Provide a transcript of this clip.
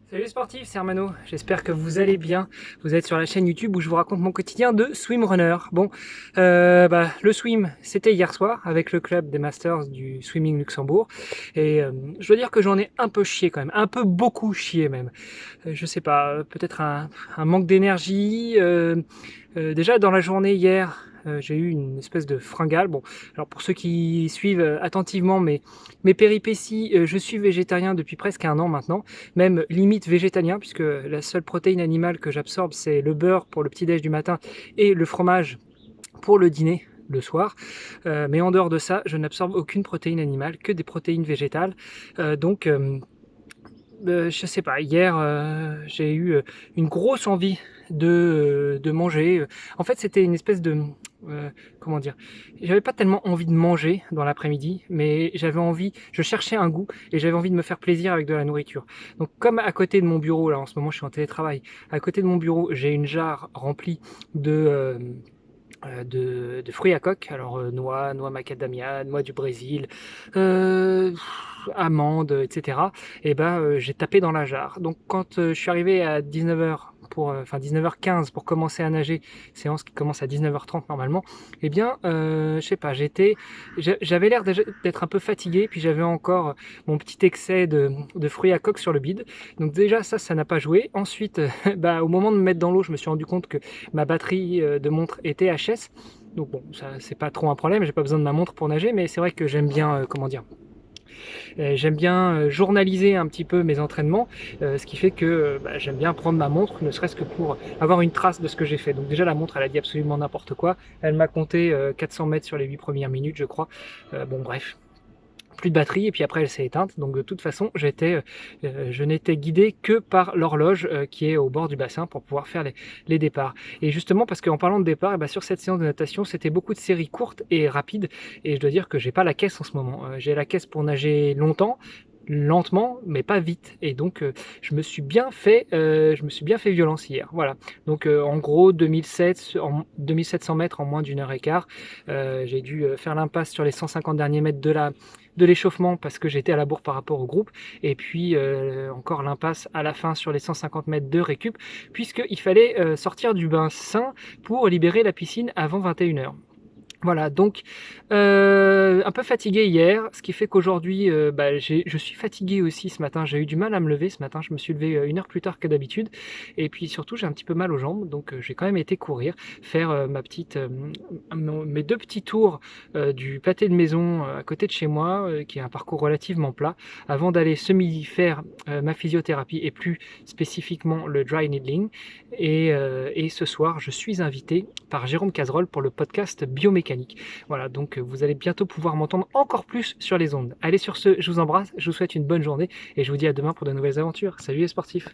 Salut les sportifs, c'est Armano, j'espère que vous allez bien. Vous êtes sur la chaîne YouTube où je vous raconte mon quotidien de swimrunner. Bon, le swim, c'était hier soir avec le club des Masters du Swimming Luxembourg. Et je dois dire que j'en ai un peu chié quand même, un peu beaucoup chié même. Je sais pas, peut-être un manque d'énergie. Déjà dans la journée hier, j'ai eu une espèce de fringale. Bon, alors pour ceux qui suivent attentivement mes péripéties, je suis végétarien depuis presque un an maintenant, même limite végétalien, puisque la seule protéine animale que j'absorbe, c'est le beurre pour le petit-déj du matin et le fromage pour le dîner le soir. Mais en dehors de ça, je n'absorbe aucune protéine animale, que des protéines végétales. Je sais pas, hier j'ai eu une grosse envie de manger. En fait, c'était une espèce de... comment dire? J'avais pas tellement envie de manger dans l'après-midi, mais j'avais envie, je cherchais un goût et j'avais envie de me faire plaisir avec de la nourriture. Donc comme à côté de mon bureau, là en ce moment je suis en télétravail, à côté de mon bureau j'ai une jarre remplie de fruits à coque, alors noix macadamia, noix du Brésil, euh, amandes, etc. Et ben j'ai tapé dans la jarre. Donc quand je suis arrivé à 19h enfin 19h15 pour commencer à nager, séance qui commence à 19h30 normalement, eh bien je sais pas, j'avais l'air d'être un peu fatigué, puis j'avais encore mon petit excès de fruits à coque sur le bide. Donc déjà ça n'a pas joué. Ensuite, au moment de me mettre dans l'eau, je me suis rendu compte que ma batterie de montre était HS. Donc bon, ça c'est pas trop un problème, j'ai pas besoin de ma montre pour nager, mais c'est vrai que j'aime bien, j'aime bien journaliser un petit peu mes entraînements, ce qui fait que j'aime bien prendre ma montre, ne serait-ce que pour avoir une trace de ce que j'ai fait. Donc déjà la montre, elle a dit absolument n'importe quoi, elle m'a compté 400 mètres sur les 8 premières minutes, je crois. Bon bref, plus de batterie et puis après elle s'est éteinte. Donc de toute façon, je n'étais guidé que par l'horloge qui est au bord du bassin pour pouvoir faire les départs. Et justement parce qu'en parlant de départ, sur cette séance de natation, c'était beaucoup de séries courtes et rapides. Et je dois dire que j'ai pas la caisse en ce moment. J'ai la caisse pour nager longtemps, lentement mais pas vite, et donc je me suis bien fait violence hier, voilà. Donc en gros 2700 mètres en moins d'une heure et quart. J'ai dû faire l'impasse sur les 150 derniers mètres de l'échauffement parce que j'étais à la bourre par rapport au groupe, et puis encore l'impasse à la fin sur les 150 mètres de récup, puisqu'il fallait sortir du bain sain pour libérer la piscine avant 21h. Voilà, donc un peu fatigué hier, ce qui fait qu'aujourd'hui, je suis fatigué aussi ce matin. J'ai eu du mal à me lever ce matin, je me suis levé une heure plus tard que d'habitude, et puis surtout j'ai un petit peu mal aux jambes, donc j'ai quand même été courir, faire mes deux petits tours du pâté de maison à côté de chez moi, qui est un parcours relativement plat, avant d'aller ce midi faire ma physiothérapie et plus spécifiquement le dry needling. Et ce soir, je suis invité par Jérôme Cazerolle pour le podcast Biomécanique. Voilà, donc vous allez bientôt pouvoir m'entendre encore plus sur les ondes. Allez, sur ce, je vous embrasse, je vous souhaite une bonne journée et je vous dis à demain pour de nouvelles aventures. Salut les sportifs!